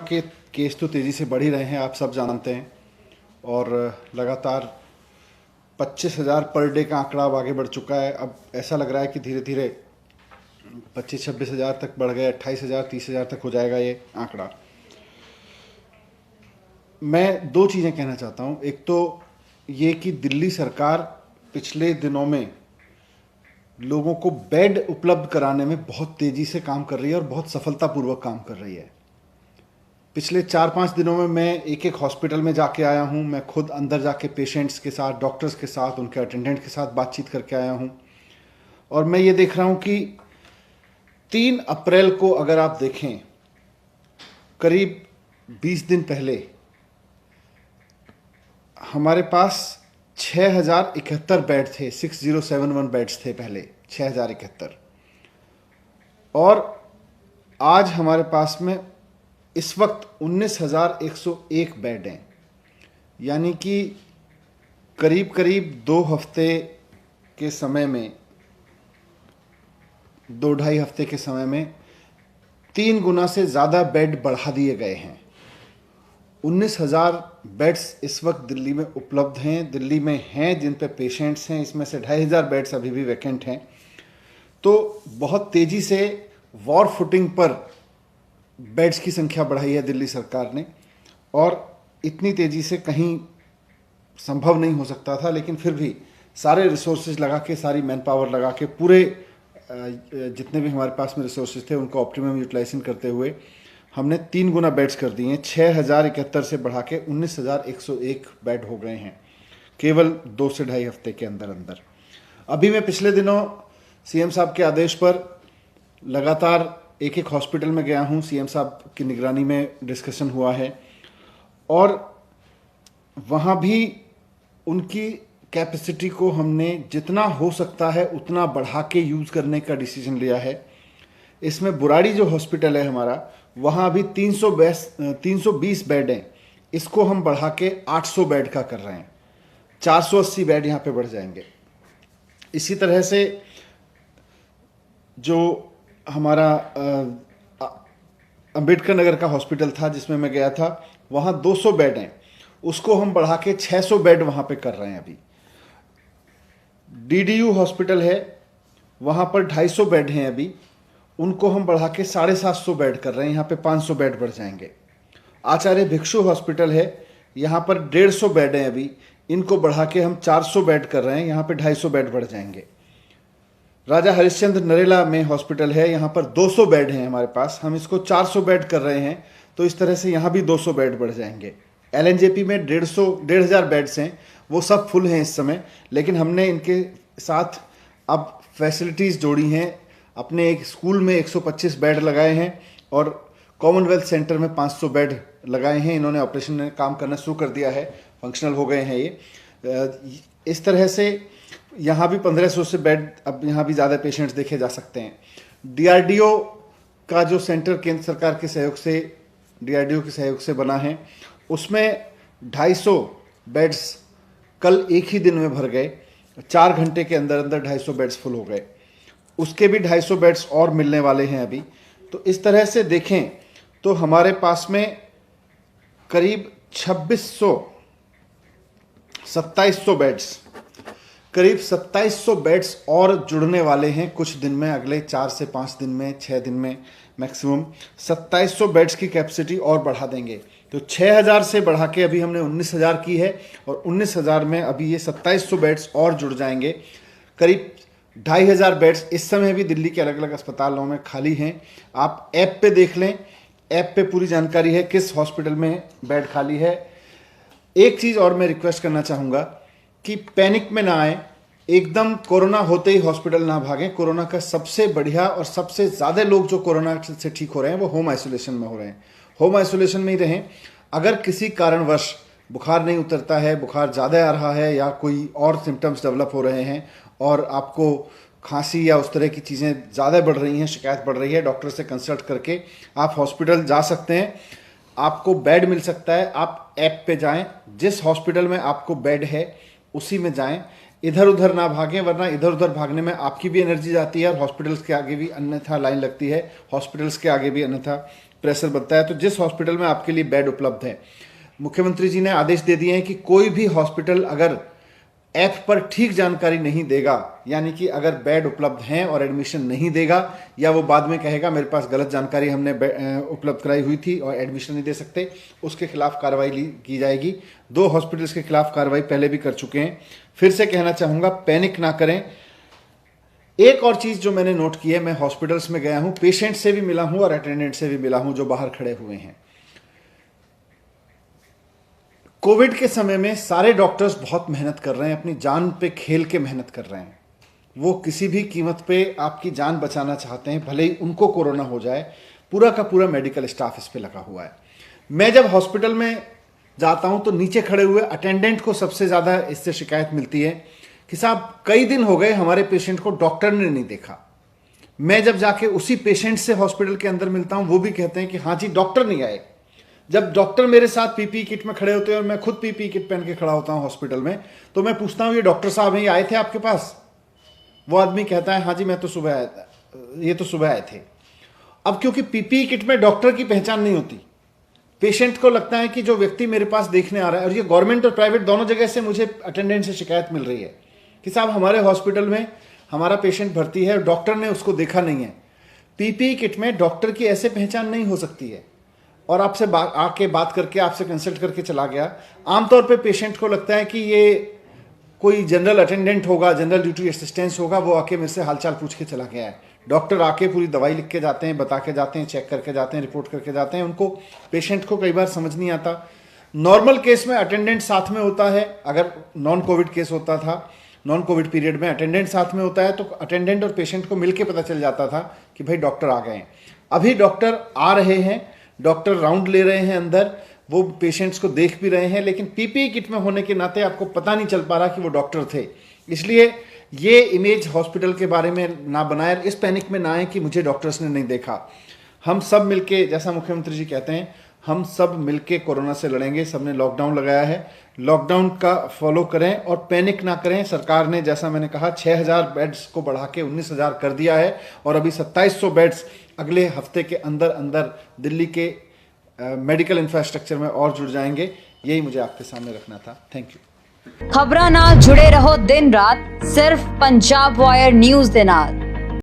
के केस तो तेज़ी से बढ़ ही रहे हैं, आप सब जानते हैं। और लगातार 25,000 पर डे का आंकड़ा अब आगे बढ़ चुका है। अब ऐसा लग रहा है कि धीरे धीरे 25-26 हज़ार तक बढ़ गए, 28,000 30,000 तक हो जाएगा ये आंकड़ा। मैं दो चीज़ें कहना चाहता हूँ। एक तो ये कि दिल्ली सरकार पिछले दिनों में लोगों को बेड उपलब्ध कराने में बहुत तेज़ी से काम कर रही है और बहुत सफलतापूर्वक काम कर रही है। पिछले 4-5 दिनों में मैं एक एक हॉस्पिटल में जाके आया हूँ। मैं खुद अंदर जाके पेशेंट्स के साथ, डॉक्टर्स के साथ, उनके अटेंडेंट के साथ बातचीत करके आया हूँ। और मैं ये देख रहा हूँ कि 3 अप्रैल को अगर आप देखें, करीब 20 दिन पहले हमारे पास 6,071 बेड थे। 6071 बेड्स थे पहले, 6,071। और आज हमारे पास में इस वक्त 19,101 बेड हैं। यानी कि करीब करीब 2 हफ्ते के समय में, 2-2.5 हफ्ते के समय में 3 गुना से ज़्यादा बेड बढ़ा दिए गए हैं। 19,000 बेड्स इस वक्त दिल्ली में उपलब्ध हैं, दिल्ली में हैं जिन पे पेशेंट्स हैं। इसमें से 2,500 बेड्स अभी भी वैकेंट हैं। तो बहुत तेज़ी से वॉर फुटिंग पर बेड्स की संख्या बढ़ाई है दिल्ली सरकार ने, और इतनी तेज़ी से कहीं संभव नहीं हो सकता था। लेकिन फिर भी सारे रिसोर्सेज लगा के, सारी मैन पावर लगा के, पूरे जितने भी हमारे पास में रिसोर्सेज थे उनको ऑप्टिमम यूटिलाइजेशन करते हुए हमने 3 गुना बेड्स कर दिए हैं। 6,071 से बढ़ा के 19,101 बेड हो गए हैं केवल 2 से 2.5 हफ्ते के अंदर अंदर। अभी मैं पिछले दिनों सीएम साहब के आदेश पर लगातार एक एक हॉस्पिटल में गया हूँ। सीएम साहब की निगरानी में डिस्कशन हुआ है और वहाँ भी उनकी कैपेसिटी को हमने जितना हो सकता है उतना बढ़ा के यूज़ करने का डिसीजन लिया है। इसमें बुराड़ी जो हॉस्पिटल है हमारा, वहाँ अभी 320 बेड हैं। इसको हम बढ़ा के 800 बेड का कर रहे हैं। 480 बेड यहाँ पे बढ़ जाएंगे। इसी तरह से जो हमारा अंबेडकर नगर का हॉस्पिटल था जिसमें मैं गया था, वहाँ 200 बेड हैं। उसको हम बढ़ा के 600 बेड वहाँ पे कर रहे हैं अभी। डीडीयू हॉस्पिटल है, वहाँ पर 250 बेड हैं अभी। उनको हम बढ़ा के 750 बेड कर रहे हैं। यहाँ पे 500 बेड बढ़ जाएंगे। आचार्य भिक्षु हॉस्पिटल है, यहाँ पर 150 बेड हैं अभी। इनको बढ़ा के हम 400 बेड कर रहे हैं। यहाँ पे 250 बेड बढ़ जाएंगे। राजा हरिश्चंद्र नरेला में हॉस्पिटल है, यहाँ पर 200 बेड हैं हमारे पास। हम इसको 400 बेड कर रहे हैं, तो इस तरह से यहाँ भी 200 बेड बढ़ जाएंगे। एलएनजेपी में 1,500 बेड्स हैं, वो सब फुल हैं इस समय। लेकिन हमने इनके साथ अब फैसिलिटीज़ जोड़ी हैं। अपने एक स्कूल में 125 बेड लगाए हैं और कॉमनवेल्थ सेंटर में 500 बेड लगाए हैं। इन्होंने ऑपरेशन में काम करना शुरू कर दिया है, फंक्शनल हो गए हैं ये। इस तरह से यहाँ भी 1500 से बेड, अब यहाँ भी ज़्यादा पेशेंट्स देखे जा सकते हैं। डीआरडीओ का जो सेंटर केंद्र सरकार के सहयोग से, डीआरडीओ के सहयोग से बना है, उसमें 250 बेड्स कल एक ही दिन में भर गए। 4 घंटे के अंदर अंदर 250 बेड्स फुल हो गए। उसके भी 250 बेड्स और मिलने वाले हैं अभी। तो इस तरह से देखें तो हमारे पास में करीब 2700 बेड्स, करीब 2700 बेड्स और जुड़ने वाले हैं कुछ दिन में। अगले 4 से 5 दिन में, 6 दिन में मैक्सिमम 2700 बेड्स की कैपेसिटी और बढ़ा देंगे। तो 6,000 से बढ़ा के अभी हमने 19,000 की है, और 19,000 में अभी ये 2700 बेड्स और जुड़ जाएंगे। करीब 2,500 बेड्स इस समय भी दिल्ली के अलग अलग अस्पतालों में खाली हैं। आप ऐप पे देख लें, ऐप पे पूरी जानकारी है किस हॉस्पिटल में बेड खाली है। एक चीज़ और मैं रिक्वेस्ट करना चाहूँगा कि पैनिक में ना आए, एकदम कोरोना होते ही हॉस्पिटल ना भागें। कोरोना का सबसे बढ़िया और सबसे ज़्यादा लोग जो कोरोना से ठीक हो रहे हैं वो होम आइसोलेशन में हो रहे हैं। होम आइसोलेशन में ही रहें। अगर किसी कारणवश बुखार नहीं उतरता है, बुखार ज़्यादा आ रहा है, या कोई और सिम्टम्स डेवलप हो रहे हैं और आपको खांसी या उस तरह की चीज़ें ज़्यादा बढ़ रही हैं, शिकायत बढ़ रही है, डॉक्टर से कंसल्ट करके आप हॉस्पिटल जा सकते हैं। आपको बेड मिल सकता है। आप ऐप पे जाएं, जिस हॉस्पिटल में आपको बेड है उसी में जाएं। इधर उधर ना भागें, वरना इधर उधर भागने में आपकी भी एनर्जी जाती है और हॉस्पिटल्स के आगे भी अन्यथा लाइन लगती है, हॉस्पिटल्स के आगे भी अन्यथा प्रेशर बनता है। तो जिस हॉस्पिटल में आपके लिए बेड उपलब्ध है, मुख्यमंत्री जी ने आदेश दे दिए हैं कि कोई भी हॉस्पिटल अगर ऐप पर ठीक जानकारी नहीं देगा, यानी कि अगर बेड उपलब्ध हैं और एडमिशन नहीं देगा, या वो बाद में कहेगा मेरे पास गलत जानकारी हमने उपलब्ध कराई हुई थी और एडमिशन नहीं दे सकते, उसके खिलाफ कार्रवाई की जाएगी। 2 हॉस्पिटल्स के खिलाफ कार्रवाई पहले भी कर चुके हैं। फिर से कहना चाहूँगा, पैनिक ना करें। एक और चीज़ जो मैंने नोट की है, मैं हॉस्पिटल्स में गया हूँ, पेशेंट से भी मिला हूँ और अटेंडेंट से भी मिला हूँ जो बाहर खड़े हुए हैं। कोविड के समय में सारे डॉक्टर्स बहुत मेहनत कर रहे हैं, अपनी जान पे खेल के मेहनत कर रहे हैं। वो किसी भी कीमत पे आपकी जान बचाना चाहते हैं, भले ही उनको कोरोना हो जाए। पूरा का पूरा मेडिकल स्टाफ इस पे लगा हुआ है। मैं जब हॉस्पिटल में जाता हूं तो नीचे खड़े हुए अटेंडेंट को सबसे ज़्यादा इससे शिकायत मिलती है कि साहब कई दिन हो गए हमारे पेशेंट को डॉक्टर ने नहीं देखा। मैं जब जाके उसी पेशेंट से हॉस्पिटल के अंदर मिलता हूं, वो भी कहते हैं कि हाँ जी डॉक्टर नहीं आए। जब डॉक्टर मेरे साथ पीपीई किट में खड़े होते हैं और मैं खुद पीपीई किट पहन के खड़ा होता हूं हॉस्पिटल में, तो मैं पूछता हूं ये डॉक्टर साहब हैं, ये आए थे आपके पास? वो आदमी कहता है हाँ जी मैं तो सुबह आया था, ये तो सुबह आए थे। अब क्योंकि पीपीई किट में डॉक्टर की पहचान नहीं होती, पेशेंट को लगता है कि जो व्यक्ति मेरे पास देखने आ रहा है, और ये गवर्नमेंट और प्राइवेट दोनों जगह से मुझे अटेंडेंट से शिकायत मिल रही है कि साहब हमारे हॉस्पिटल में हमारा पेशेंट भर्ती है, डॉक्टर ने उसको देखा नहीं है। पीपीई किट में डॉक्टर की ऐसे पहचान नहीं हो सकती है, और आपसे आके बात करके आपसे कंसल्ट करके चला गया। आमतौर पे पेशेंट को लगता है कि ये कोई जनरल अटेंडेंट होगा, जनरल ड्यूटी असिस्टेंस होगा, वो आके मेरे से हालचाल पूछ के चला गया है। डॉक्टर आके पूरी दवाई लिख के जाते हैं, बता के जाते हैं, चेक करके जाते हैं, रिपोर्ट करके जाते हैं। उनको पेशेंट को कई बार समझ नहीं आता। नॉर्मल केस में अटेंडेंट साथ में होता है, अगर नॉन कोविड केस होता था, नॉन कोविड पीरियड में अटेंडेंट साथ में होता है, तो अटेंडेंट और पेशेंट को मिलके पता चल जाता था कि भाई डॉक्टर आ गए हैं। अभी डॉक्टर आ रहे हैं, डॉक्टर राउंड ले रहे हैं अंदर, वो पेशेंट्स को देख भी रहे हैं, लेकिन पीपीई किट में होने के नाते आपको पता नहीं चल पा रहा कि वो डॉक्टर थे। इसलिए ये इमेज हॉस्पिटल के बारे में ना बनाए, इस पैनिक में ना आए कि मुझे डॉक्टर्स ने नहीं देखा। हम सब मिलके, जैसा मुख्यमंत्री जी कहते हैं, हम सब मिलके कोरोना से लड़ेंगे। सबने लॉकडाउन लगाया है, लॉकडाउन का फॉलो करें और पैनिक ना करें। सरकार ने, जैसा मैंने कहा, 6000 बेड्स को बढ़ा के 19000 कर दिया है, और अभी 2700 बेड्स अगले हफ्ते के अंदर अंदर दिल्ली के मेडिकल इंफ्रास्ट्रक्चर में और जुड़ जाएंगे। यही मुझे आपके सामने रखना था। Thank you. खबरां नाल जुड़े रहो दिन रात, सिर्फ पंजाब वायर न्यूज़ दे नाल।